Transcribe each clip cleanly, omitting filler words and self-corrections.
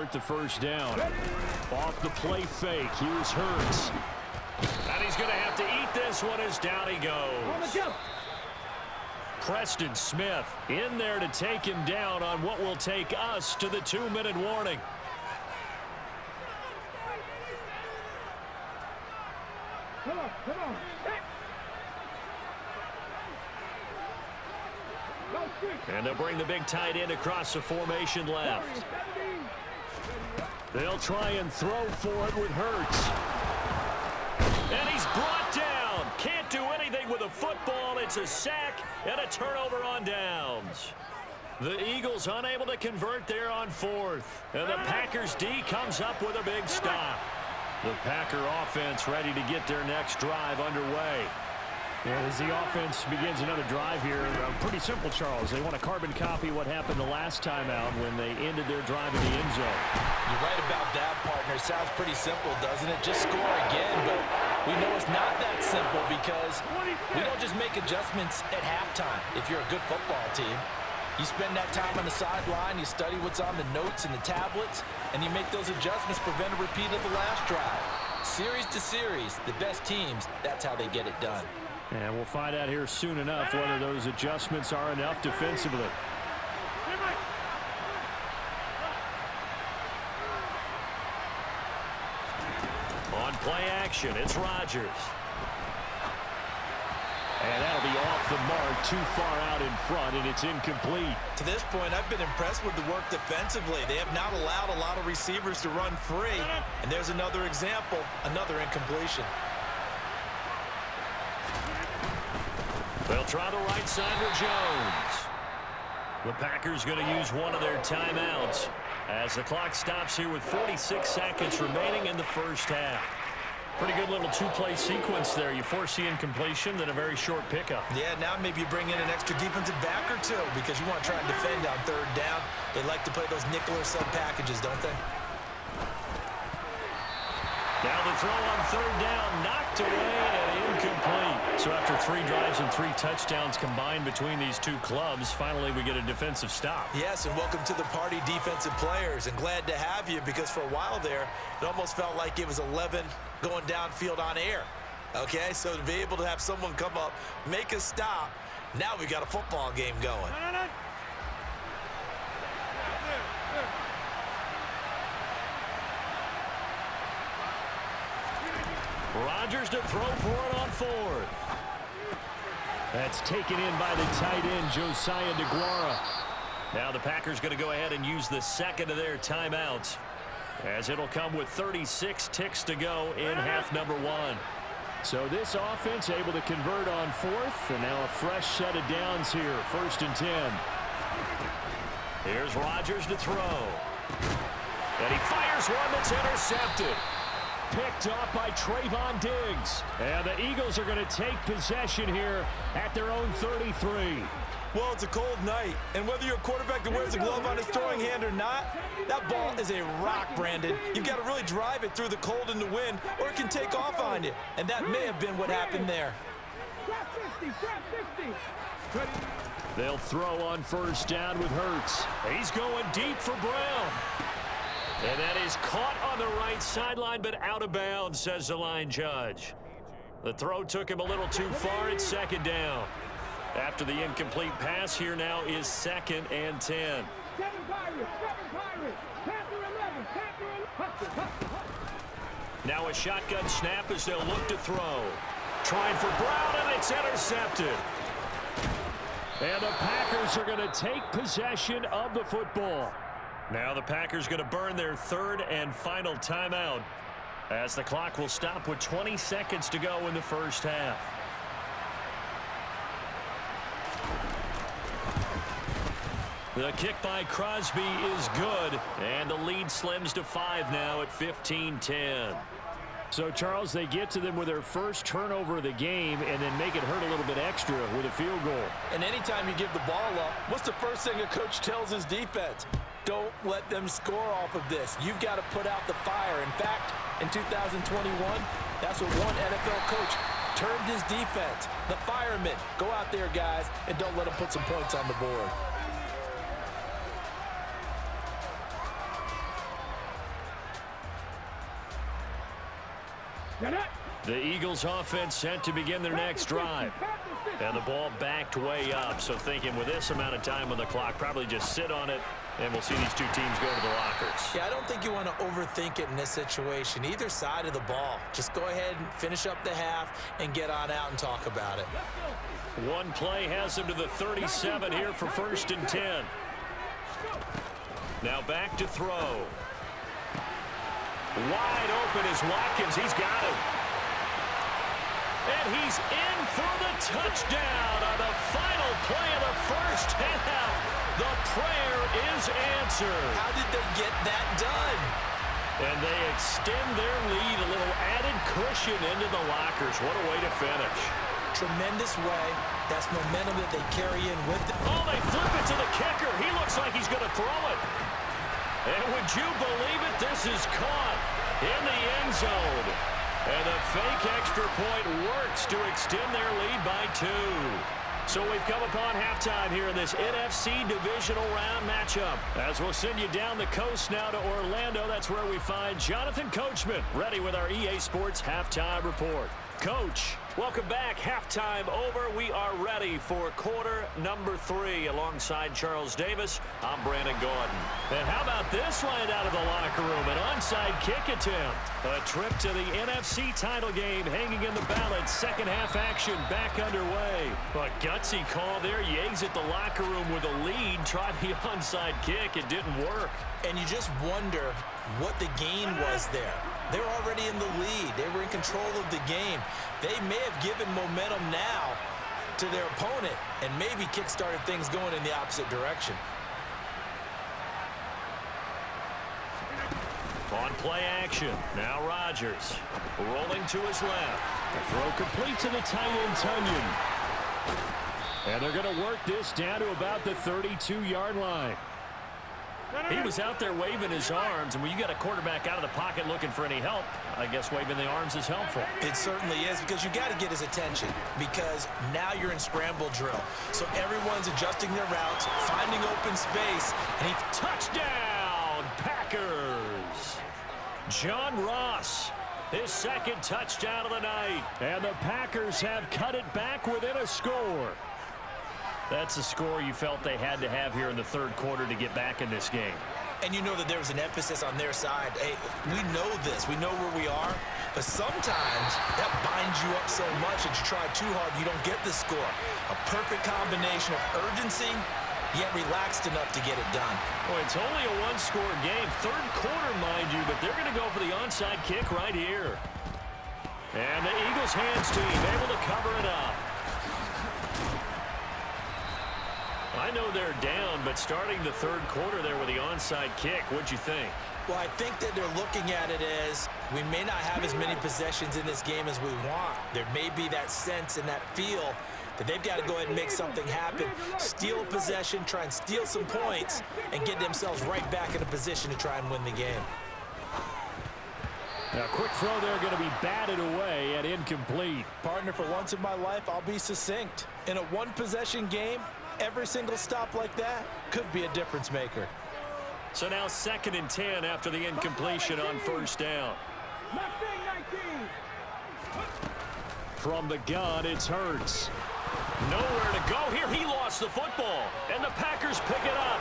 convert the first down. Off the play fake, here's Hurts. And he's going to have to eat this one as down he goes. Preston Smith in there to take him down on what will take us to the 2-minute warning. Come on. And they'll bring the big tight end across the formation left. They'll try and throw for it with Hurts. And he's brought down. Can't do anything with a football. It's a sack and a turnover on downs. The Eagles unable to convert there on fourth. And the Packers D comes up with a big stop. The Packer offense ready to get their next drive underway. Yeah, as the offense begins another drive here, pretty simple, Charles. They want to carbon copy what happened the last time out when they ended their drive in the end zone. You're right about that, partner. Sounds pretty simple, doesn't it? Just score again, but we know it's not that simple because we don't just make adjustments at halftime if you're a good football team. You spend that time on the sideline, you study what's on the notes and the tablets, and you make those adjustments, prevent a repeat of the last drive. Series to series, the best teams, that's how they get it done. And we'll find out here soon enough whether those adjustments are enough defensively. On play action, it's Rodgers. And that'll be off the mark, too far out in front, and it's incomplete. To this point, I've been impressed with the work defensively. They have not allowed a lot of receivers to run free. And there's another example, another incompletion. They'll try the right side with Jones. The Packers going to use one of their timeouts as the clock stops here with 46 seconds remaining in the first half. Pretty good little two-play sequence there. You force the incompletion, then a very short pickup. Yeah, now maybe you bring in an extra defensive back or two because you want to try and defend on third down. They like to play those nickel or sub packages, don't they? Now the throw on third down, knocked away and incomplete. So after 3 drives and 3 touchdowns combined between these two clubs, finally we get a defensive stop. Yes, and welcome to the party, defensive players, and glad to have you because for a while there, it almost felt like it was 11 going downfield on air. Okay, so to be able to have someone come up, make a stop, now we got a football game going. Rodgers to throw for it on fourth. That's taken in by the tight end, Josiah DeGuara. Now the Packers going to go ahead and use the second of their timeouts, as it'll come with 36 ticks to go in half number 1. So this offense able to convert on fourth, and now a fresh set of downs here, 1st and 10. Here's Rodgers to throw. And he fires one that's intercepted. Picked off by Trayvon Diggs. And the Eagles are going to take possession here at their own 33. Well, it's a cold night, and whether you're a quarterback that wears a glove on his throwing hand or not, that ball is a rock, Brandon. You've got to really drive it through the cold and the wind, or it can take off on you. And that may have been what happened there. They'll throw on first down with Hurts. He's going deep for Brown. And that is caught on the right sideline, but out of bounds, says the line judge. The throw took him a little too far. It's 2nd down. After the incomplete pass, here now is 2nd and 10. Now a shotgun snap as they'll look to throw. Trying for Brown, and it's intercepted. And the Packers are going to take possession of the football. Now the Packers going to burn their 3rd and final timeout, as the clock will stop with 20 seconds to go in the first half. The kick by Crosby is good, and the lead slims to 5 now at 15-10. So, Charles, they get to them with their first turnover of the game and then make it hurt a little bit extra with a field goal. And anytime you give the ball up, what's the first thing a coach tells his defense? Don't let them score off of this. You've got to put out the fire. In fact, in 2021, that's what one NFL coach termed his defense. The firemen. Go out there, guys, and don't let them put some points on the board. The Eagles offense set to begin their next drive. And the ball backed way up, so thinking with this amount of time on the clock, probably just sit on it, and we'll see these two teams go to the lockers. Yeah, I don't think you want to overthink it in this situation. Either side of the ball. Just go ahead and finish up the half and get on out and talk about it. One play has him to the 37 here for 1st and 10. Now back to throw. Wide open is Watkins. He's got it. And he's in for the touchdown on the final play of the first half. The prayer is answered. How did they get that done? And they extend their lead, a little added cushion into the lockers. What a way to finish. Tremendous way. That's momentum that they carry in with them. Oh, they flip it to the kicker. He looks like he's going to throw it. And would you believe it? This is caught in the end zone. And the fake extra point works to extend their lead by 2. So we've come upon halftime here in this NFC divisional round matchup. As we'll send you down the coast now to Orlando, that's where we find Jonathan Coachman, ready with our EA Sports Halftime Report. Coach, welcome back. Halftime over. We are ready for quarter number 3. Alongside Charles Davis, I'm Brandon Gordon. And how about this line out of the locker room? An onside kick attempt. A trip to the NFC title game hanging in the balance. Second half action back underway. A gutsy call there. Yates at the locker room with a lead. Tried the onside kick. It didn't work. And you just wonder what the gain was there. They're already in the lead. They were in control of the game. They may have given momentum now to their opponent and maybe kick-started things going in the opposite direction. On play action. Now Rodgers rolling to his left. The throw complete to the tight end, Tunyon. And they're going to work this down to about the 32-yard line. He was out there waving his arms, and when you got a quarterback out of the pocket looking for any help, I guess waving the arms is helpful. It certainly is, because you got to get his attention, because now you're in scramble drill. So everyone's adjusting their routes, finding open space, and touchdown, Packers! John Ross, his second touchdown of the night, and the Packers have cut it back within a score. That's a score you felt they had to have here in the third quarter to get back in this game. And you know that there was an emphasis on their side. Hey, we know this. We know where we are. But sometimes that binds you up so much that you try too hard, you don't get the score. A perfect combination of urgency, yet relaxed enough to get it done. Well, it's only a one-score game. Third quarter, mind you, but they're going to go for the onside kick right here. And the Eagles hands team able to cover it up. I know they're down, but starting the third quarter there with the onside kick, what'd you think? Well, I think that they're looking at it as we may not have as many possessions in this game as we want. There may be that sense and that feel that they've got to go ahead and make something happen, steal a possession, try and steal some points, and get themselves right back in a position to try and win the game. Now, quick throw there going to be batted away and incomplete. Partner, for once in my life, I'll be succinct. In a one-possession game, every single stop like that could be a difference maker. So now 2nd and 10 after the incompletion on first down. From the gun, it's Hurts. Nowhere to go here. He lost the football, and the Packers pick it up.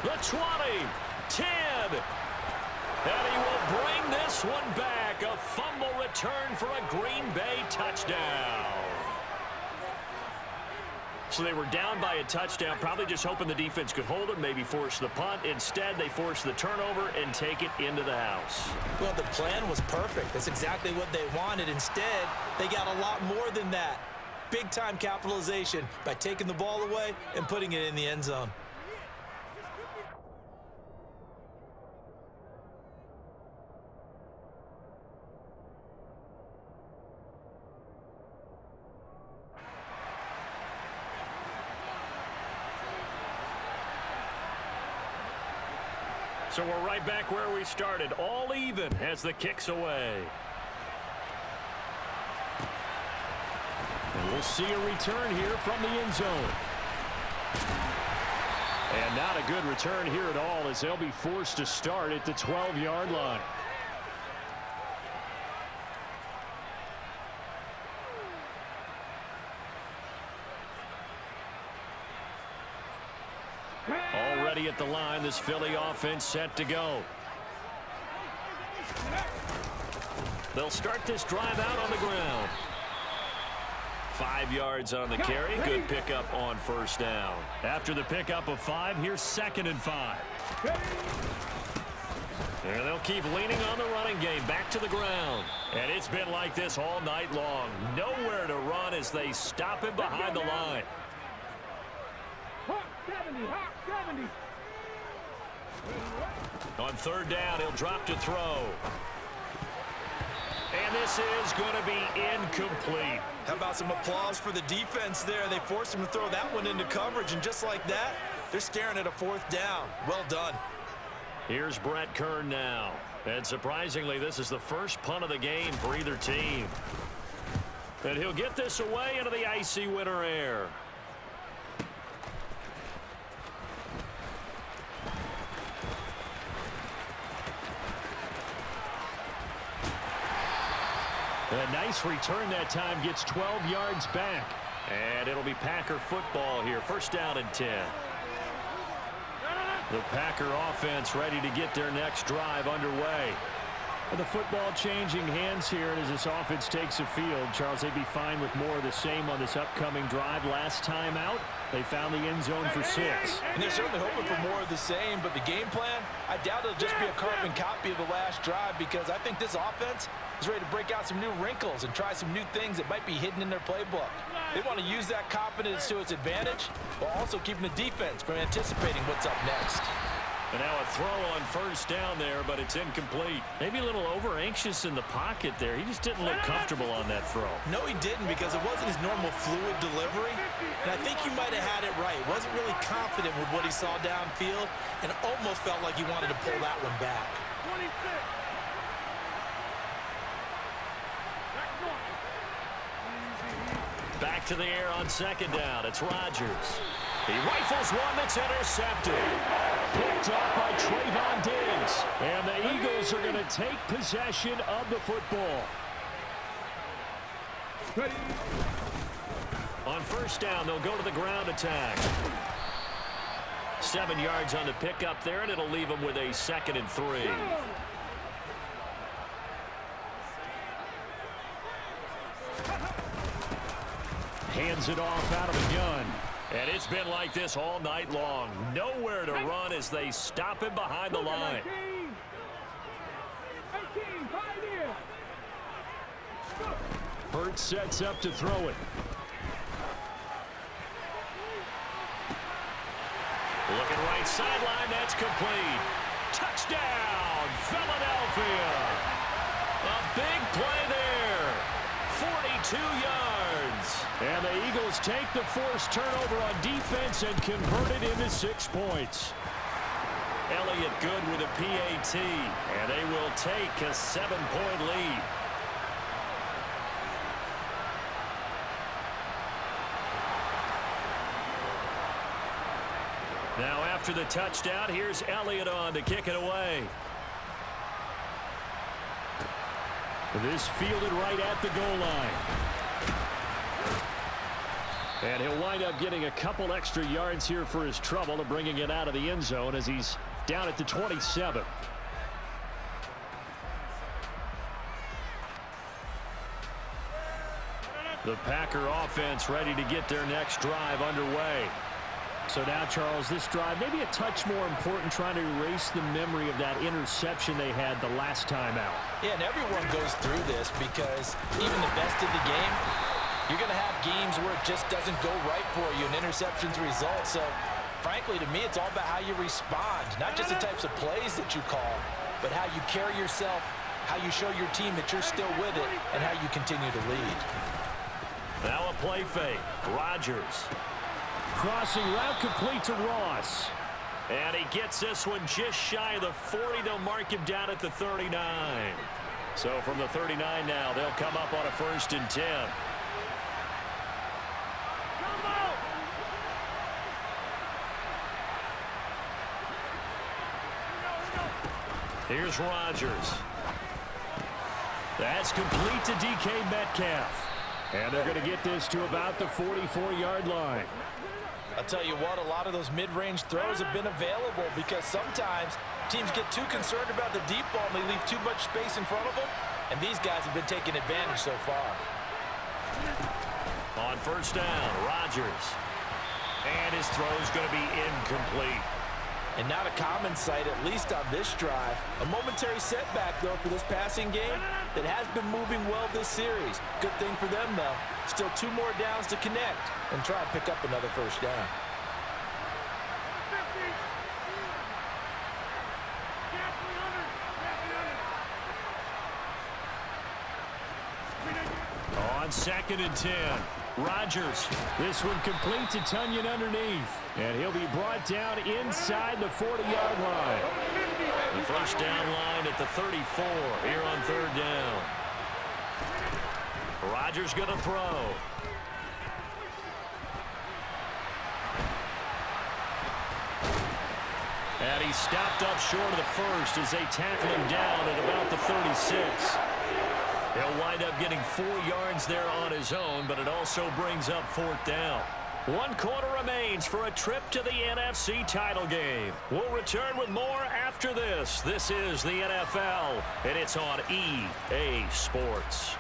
The 20, 10, and he will bring this one back. A fumble return for a Green Bay touchdown. So they were down by a touchdown, probably just hoping the defense could hold it, maybe force the punt. Instead, they force the turnover and take it into the house. Well, the plan was perfect. That's exactly what they wanted. Instead, they got a lot more than that. Big-time capitalization by taking the ball away and putting it in the end zone. So we're right back where we started, all even as the kick's away. And we'll see a return here from the end zone. And not a good return here at all, as they'll be forced to start at the 12-yard line. at the line. This Philly offense set to go. They'll start this drive out on the ground. 5 yards on the carry. Good pickup on first down. After the pickup of 5, here's 2nd and 5. And they'll keep leaning on the running game. Back to the ground. And it's been like this all night long. Nowhere to run as they stop him behind the line. Hot 70, hot 70. On 3rd down, he'll drop to throw. And this is going to be incomplete. How about some applause for the defense there? They forced him to throw that one into coverage, and just like that, they're staring at a 4th down. Well done. Here's Brett Kern now. And surprisingly, this is the first punt of the game for either team. And he'll get this away into the icy winter air. A nice return that time, gets 12 yards back. And it'll be Packer football here. 1st down and 10. The Packer offense ready to get their next drive underway. The football changing hands here, and as this offense takes the field, Charles, they'd be fine with more of the same on this upcoming drive. Last time out, they found the end zone for 6. And they're certainly hoping for more of the same, but the game plan, I doubt it'll just be a carbon copy of the last drive, because I think this offense is ready to break out some new wrinkles and try some new things that might be hidden in their playbook. They want to use that confidence to its advantage, while also keeping the defense from anticipating what's up next. And now a throw on 1st down there, but it's incomplete. Maybe a little over-anxious in the pocket there. He just didn't look comfortable on that throw. No, he didn't, because it wasn't his normal fluid delivery. And I think he might have had it right. Wasn't really confident with what he saw downfield, and almost felt like he wanted to pull that one back. 26. Back to the air on 2nd down. It's Rodgers. He rifles one that's intercepted. Picked up by Trayvon Diggs. And the Eagles are going to take possession of the football. Ready. On 1st down, they'll go to the ground attack. 7 yards on the pickup there, and it'll leave them with a 2nd and 3. Hands it off out of the gun. And it's been like this all night long. Nowhere to run as they stop him behind the line. 18, 5 here. Hurts sets up to throw it. Looking right sideline, that's complete. Touchdown, Philadelphia. A big play there. 42 yards. And the Eagles take the forced turnover on defense and convert it into 6 points. Elliott good with a PAT, and they will take a 7-point lead. Now after the touchdown, here's Elliott on to kick it away. This fielded right at the goal line. And he'll wind up getting a couple extra yards here for his trouble to bringing it out of the end zone as he's down at the 27. The Packer offense ready to get their next drive underway. So now, Charles, this drive maybe a touch more important, trying to erase the memory of that interception they had the last time out. Yeah, and everyone goes through this, because even the best of the game, you're going to have games where it just doesn't go right for you, and interceptions result. So, frankly, to me, it's all about how you respond, not just the types of plays that you call, but how you carry yourself, how you show your team that you're still with it, and how you continue to lead. Now a play fake. Rodgers. Crossing route complete to Ross. And he gets this one just shy of the 40. They'll mark him down at the 39. So from the 39 now, they'll come up on a 1st and 10. Here's Rodgers. That's complete to DK Metcalf. And they're going to get this to about the 44-yard line. I'll tell you what, a lot of those mid-range throws have been available because sometimes teams get too concerned about the deep ball and they leave too much space in front of them, and these guys have been taking advantage so far. On first down, Rodgers. And his throw's going to be incomplete. And not a common sight, at least on this drive. A momentary setback, though, for this passing game that has been moving well this series. Good thing for them, though. Still 2 more downs to connect and try and pick up another first down. On 2nd and 10, Rodgers. This one complete to Tunyon underneath. And he'll be brought down inside the 40-yard line. The first down line at the 34 here on 3rd down. Rodgers going to throw. And he stopped up short of the first as they tackle him down at about the 36. He'll wind up getting 4 yards there on his own, but it also brings up 4th down. 1 quarter remains for a trip to the NFC title game. We'll return with more after this. This is the NFL, and it's on EA Sports.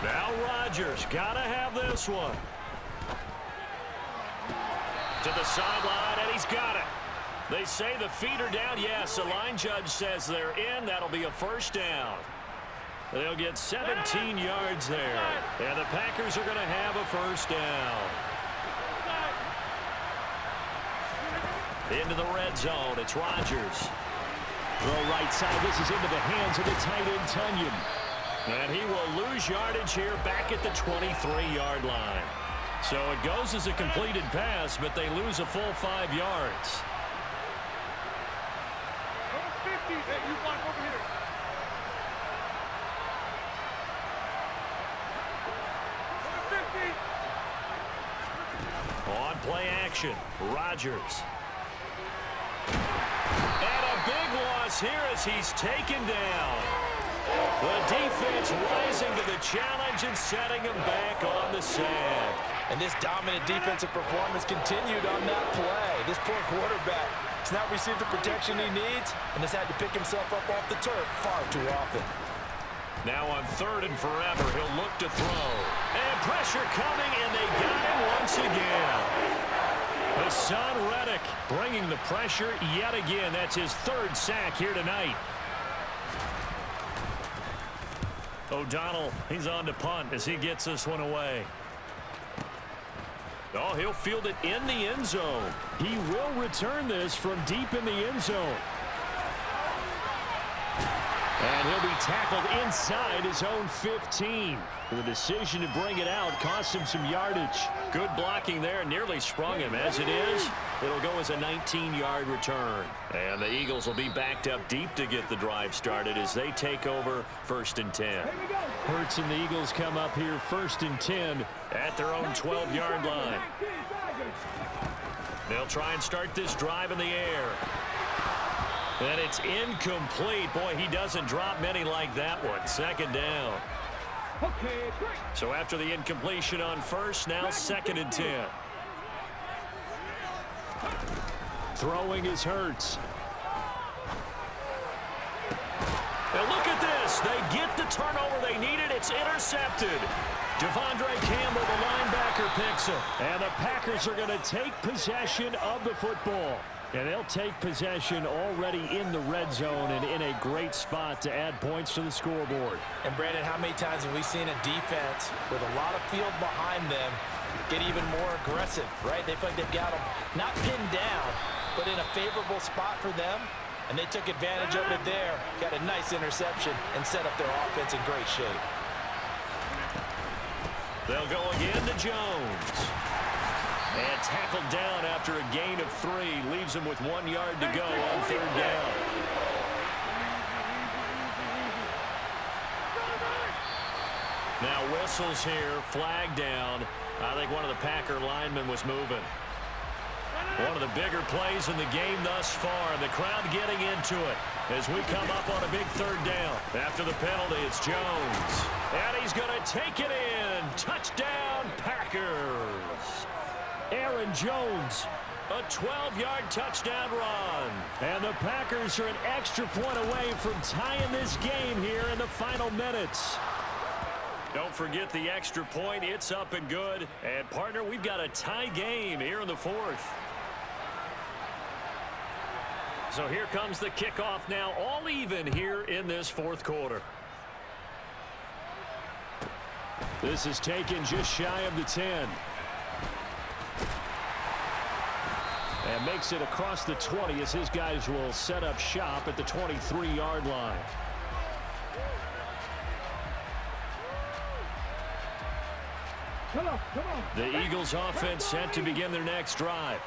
Now Rodgers, gotta have this one. To the sideline, and he's got it. They say the feet are down. Yes, the line judge says they're in. That'll be a first down. They'll get 17 yards there. And the Packers are going to have a first down. Into the red zone, it's Rodgers. Throw right side. This is into the hands of the tight end, Tunyon. And he will lose yardage here back at the 23-yard line. So it goes as a completed pass, but they lose a full 5 yards. On play action, Rodgers. And a big loss here as he's taken down. The defense rising to the challenge and setting him back on the sack. And this dominant defensive performance continued on that play. This poor quarterback has not received the protection he needs and has had to pick himself up off the turf far too often. Now on 3rd and forever, he'll look to throw. And pressure coming, and they got him once again. Hassan Reddick bringing the pressure yet again. That's his 3rd sack here tonight. O'Donnell, he's on to punt as he gets this one away. Oh, he'll field it in the end zone. He will return this from deep in the end zone. And he'll be tackled inside his own 15. The decision to bring it out cost him some yardage. Good blocking there, nearly sprung him. As it is, it'll go as a 19-yard return. And the Eagles will be backed up deep to get the drive started as they take over 1st and 10. Hurts and the Eagles come up here 1st and 10 at their own 12-yard line. They'll try and start this drive in the air. And it's incomplete. Boy, he doesn't drop many like that one. 2nd down. So after the incompletion on 1st, now 2nd and 10. Throwing is Hurts. Now look at this. They get the turnover they needed. It's intercepted. Devondre Campbell, the linebacker, picks it. And the Packers are going to take possession of the football. And they'll take possession already in the red zone and in a great spot to add points to the scoreboard. And, Brandon, how many times have we seen a defense with a lot of field behind them get even more aggressive, right? They feel like they've got them not pinned down, but in a favorable spot for them. And they took advantage of it there, got a nice interception, and set up their offense in great shape. They'll go again to Jones. And tackled down after a gain of 3. Leaves him with 1 yard to go on 3rd down. Now whistles here, flag down. I think one of the Packer linemen was moving. One of the bigger plays in the game thus far. The crowd getting into it as we come up on a big third down. After the penalty, it's Jones. And he's going to take it in. Touchdown, Packers. Aaron Jones, a 12-yard touchdown run. And the Packers are an extra point away from tying this game here in the final minutes. Don't forget the extra point. It's up and good. And, partner, we've got a tie game here in the fourth. So here comes the kickoff now, all even here in this fourth quarter. This is taken just shy of the 10. And makes it across the 20 as his guys will set up shop at the 23-yard line. Come on. The Eagles offense set to begin their next drive.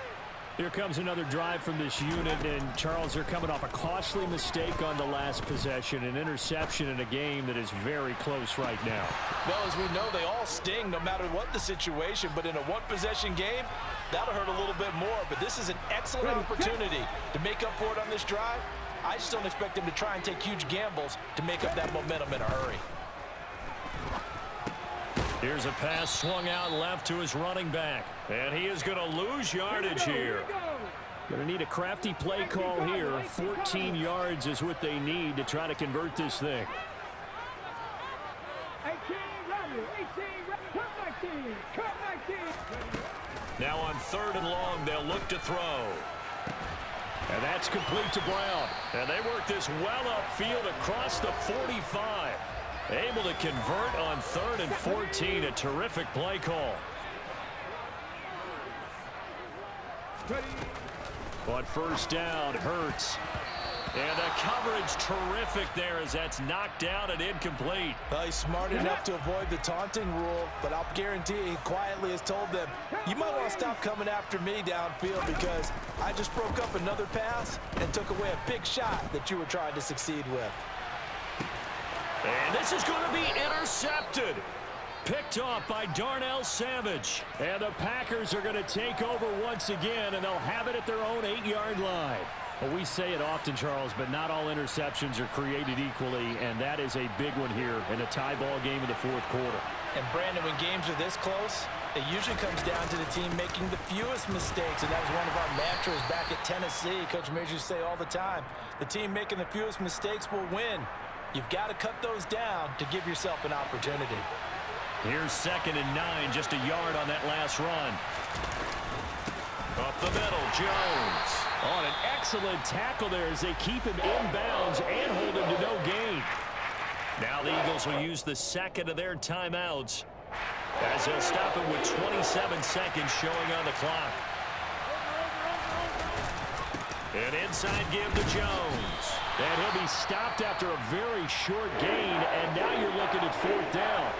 Here comes another drive from this unit, and Charles, they're coming off a costly mistake on the last possession, an interception in a game that is very close right now. Well, as we know, they all sting no matter what the situation, but in a one-possession game, that'll hurt a little bit more. But this is an excellent opportunity to make up for it on this drive. I just don't expect them to try and take huge gambles to make up that momentum in a hurry. Here's a pass swung out left to his running back. And he is going to lose yardage here. Going to need a crafty play call here. 14 yards is what they need to try to convert this thing. 18, cut 19. Now on 3rd and long, they'll look to throw. And that's complete to Brown. And they work this well upfield across the 45. Able to convert on 3rd and 14. A terrific play call. On first down, Hurts. And the coverage terrific there as that's knocked down and incomplete. Well, he's smart enough to avoid the taunting rule, but I'll guarantee he quietly has told them, you might want to stop coming after me downfield because I just broke up another pass and took away a big shot that you were trying to succeed with. And this is going to be intercepted. Picked off by Darnell Savage. And the Packers are going to take over once again, and they'll have it at their own 8-yard line. Well, we say it often, Charles, but not all interceptions are created equally, and that is a big one here in a tie ball game in the fourth quarter. And, Brandon, when games are this close, it usually comes down to the team making the fewest mistakes, and that was one of our mantras back at Tennessee. Coach Majors say all the time, the team making the fewest mistakes will win. You've got to cut those down to give yourself an opportunity. Here's 2nd and 9, just a yard on that last run. Up the middle, Jones. On an excellent tackle there as they keep him inbounds and hold him to no gain. Now the Eagles will use the second of their timeouts as they'll stop it with 27 seconds showing on the clock. An inside give to Jones. And he'll be stopped after a very short gain, and now you're looking at 4th down.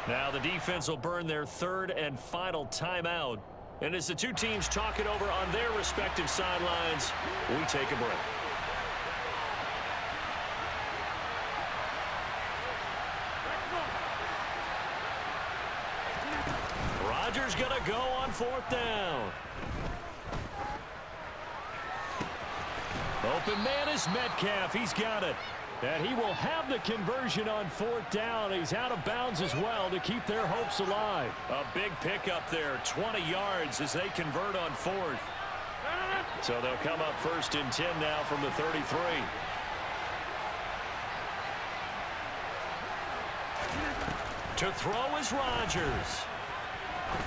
Now the defense will burn their 3rd and final timeout. And as the two teams talk it over on their respective sidelines, we take a break. Rodgers going to go on 4th down. Open man is Metcalf. He's got it. And he will have the conversion on 4th down. He's out of bounds as well to keep their hopes alive. A big pickup there, 20 yards as they convert on 4th. So they'll come up 1st and 10 now from the 33. To throw is Rodgers.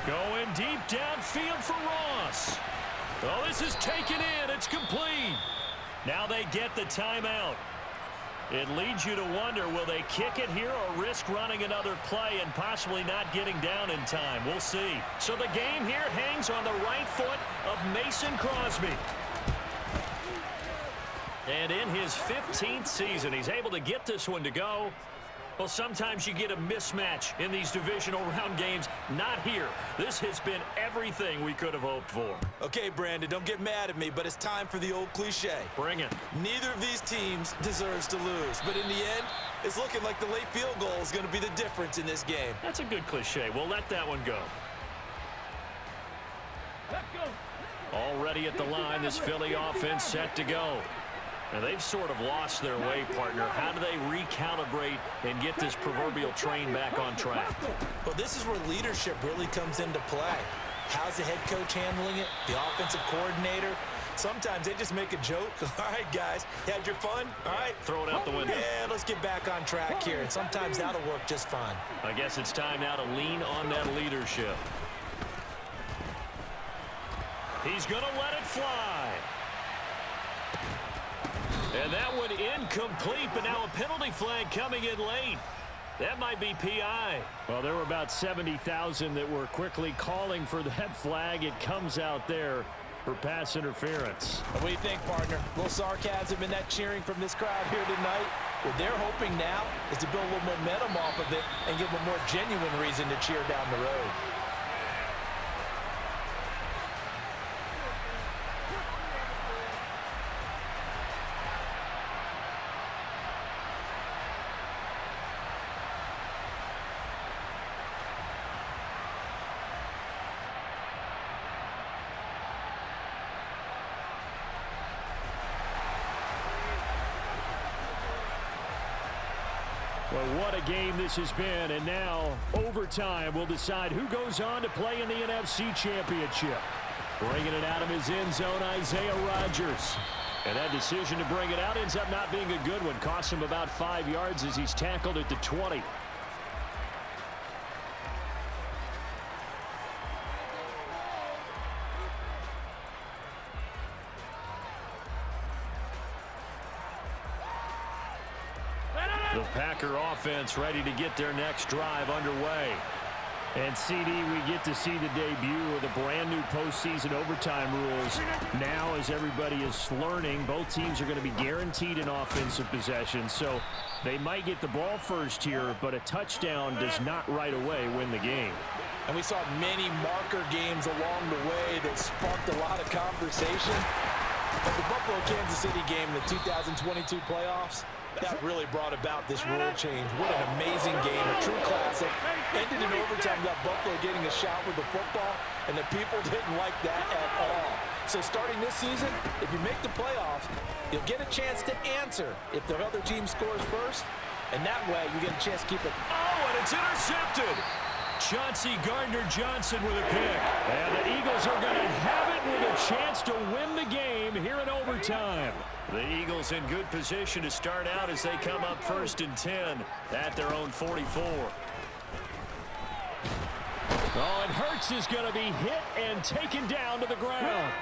Going deep downfield for Ross. Oh, this is taken in. It's complete. Now they get the timeout. It leads you to wonder, will they kick it here or risk running another play and possibly not getting down in time? We'll see. So the game here hangs on the right foot of Mason Crosby. And in his 15th season, he's able to get this one to go. Well, sometimes you get a mismatch in these divisional round games. Not here. This has been everything we could have hoped for. Okay, Brandon, don't get mad at me, but it's time for the old cliche. Bring it. Neither of these teams deserves to lose, but in the end, it's looking like the late field goal is going to be the difference in this game. That's a good cliche. We'll let that one go. Let's go. Already at the line, this Philly offense set to go. Now, they've sort of lost their way, partner. How do they recalibrate and get this proverbial train back on track? Well, this is where leadership really comes into play. How's the head coach handling it? The offensive coordinator? Sometimes they just make a joke. All right, guys, you had your fun? All right. Throw it out the window. Yeah, let's get back on track here. And sometimes that'll work just fine. I guess it's time now to lean on that leadership. He's going to let it fly. And that one incomplete, but now a penalty flag coming in late. That might be PI. Well, there were about 70,000 that were quickly calling for that flag. It comes out there for pass interference. What do you think, partner? A little sarcasm in that cheering from this crowd here tonight. What they're hoping now is to build a little momentum off of it and give them a more genuine reason to cheer down the road. Well, what a game this has been, and now overtime will decide who goes on to play in the NFC Championship. Bringing it out of his end zone, Isaiah Rodgers. And that decision to bring it out ends up not being a good one. Costs him about 5 yards as he's tackled at the 20. The Packer offense ready to get their next drive underway. And, CD, we get to see the debut of the brand-new postseason overtime rules. Now, as everybody is learning, both teams are going to be guaranteed an offensive possession. So they might get the ball first here, but a touchdown does not right away win the game. And we saw many marker games along the way that sparked a lot of conversation. But the Buffalo-Kansas City game in the 2022 playoffs, that really brought about this rule change. What an amazing game, a true classic. Ended in overtime, left Buffalo getting a shot with the football, and the people didn't like that at all. So starting this season, if you make the playoffs, you'll get a chance to answer if the other team scores first, and that way you get a chance to keep it. Oh, and it's intercepted. Chauncey Gardner-Johnson with a pick. And the Eagles are going to have it with a chance to win the game here in overtime. The Eagles in good position to start out as they come up 1st and 10 at their own 44. Oh, and Hurts is going to be hit and taken down to the ground.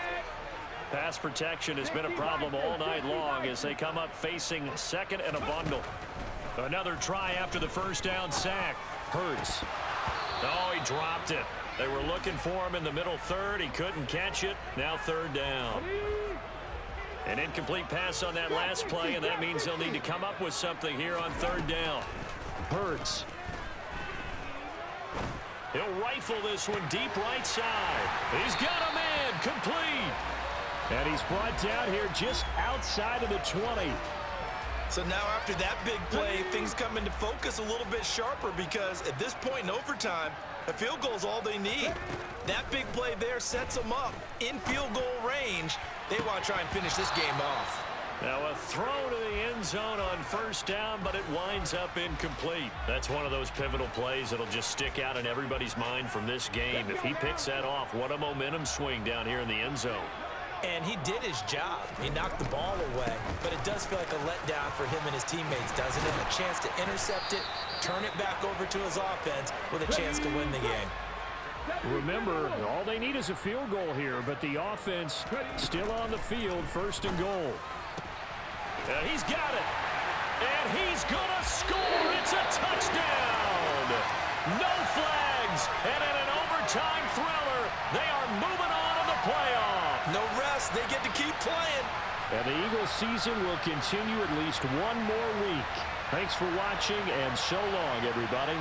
Pass protection has been a problem all night long as they come up facing second and a bundle. Another try after the first down sack. Hurts. Oh, he dropped it. They were looking for him in the middle third. He couldn't catch it. Now 3rd down. An incomplete pass on that last play, and that means they'll need to come up with something here on 3rd down. Hurts. He'll rifle this one deep right side. He's got a man complete. And he's brought down here just outside of the 20. So now after that big play, things come into focus a little bit sharper because at this point in overtime, a field goal is all they need. That big play there sets them up in field goal range. They want to try and finish this game off. Now a throw to the end zone on 1st down, but it winds up incomplete. That's one of those pivotal plays that'll just stick out in everybody's mind from this game. If he picks that off, what a momentum swing down here in the end zone. And he did his job. He knocked the ball away, but it does feel like a letdown for him and his teammates, doesn't it? A chance to intercept it, turn it back over to his offense with a chance to win the game. Remember, all they need is a field goal here, but the offense still on the field, 1st and goal. And he's got it. And he's going to score. It's a touchdown. No flags. And in an overtime thriller, they are moving on to the playoffs. No rest. They get to keep playing. And the Eagles season will continue at least one more week. Thanks for watching, and so long, everybody.